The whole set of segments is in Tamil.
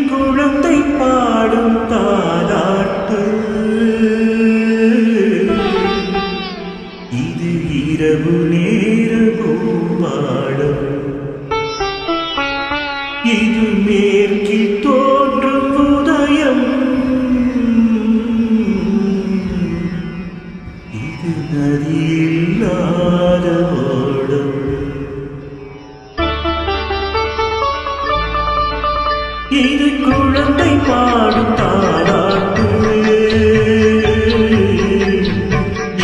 குழந்தை பாடும் தாலாட்டு, இது இரவு நேர பூவாடம், இது மேற்கில் தோன்றும் உதயம், இது நதியில்லாத ஓடம். இது குழந்தை பாடும் தாலாட்டு,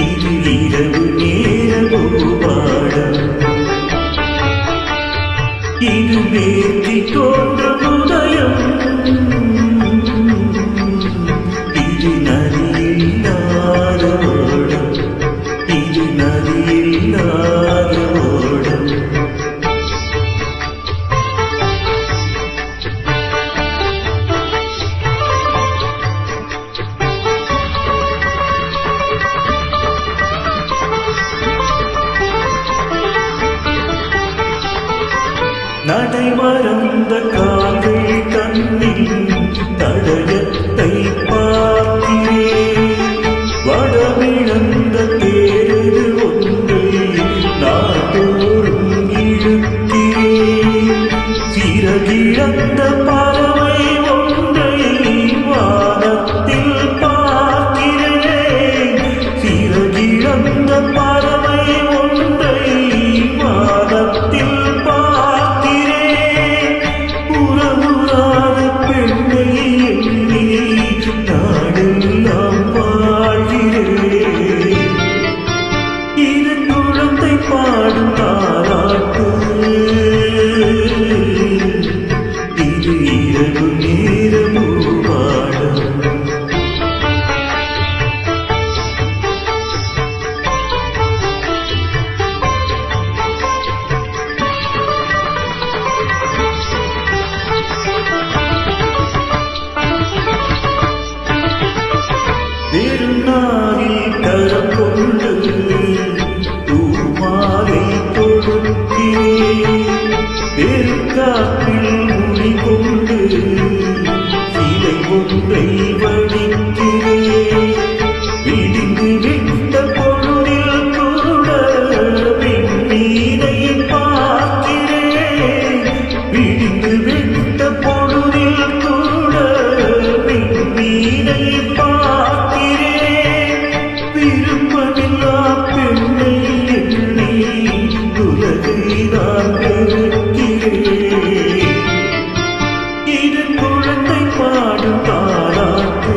இது இரவு நேர பூவாடம், இது மேற்கில் தோன்றும் உதயம், இது நதியில்லாத ஓடம், இது நதியில்லாத ஓடம். நடை மறந்த கால்கள் கண்ணில் தடயத்தை பார்க்கிறேன், வடமிழந்த தேரது ஒன்றை நாட்டோறும் இழுக்கிறேன், சிறகிழந்த பறவை ஒன்றை வானத்தில் பார்க்கிறேன், சிறகிழந்த பறவை ஒன்றை வானத்தில் பாடும் தாலாட்டு, இது இரவு நேர பூவாடம். திருநாளில் கரம் கொண்டு பூமாலை தொடுக்கிறேன், பெருங்காற்றில் மொழி கொண்டு சிலை ஒன்றை வடிக்கிறேன், விடிந்து விட்ட பொழுதில் கூட விண்ணீரை பார்க்கிறேன், விடிந்து விட்ட பொழுதில் கூட விண்ணீரை பார்க்கிறேன், விருப்பமில்லா பெண்ணை இது குழந்தை பாடும் தாலாட்டு,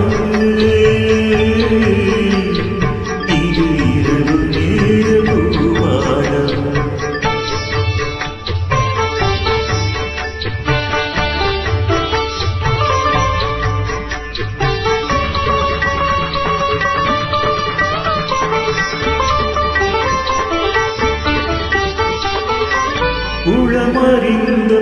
இது இரவு நேர பூவாடம். உளமறிந்த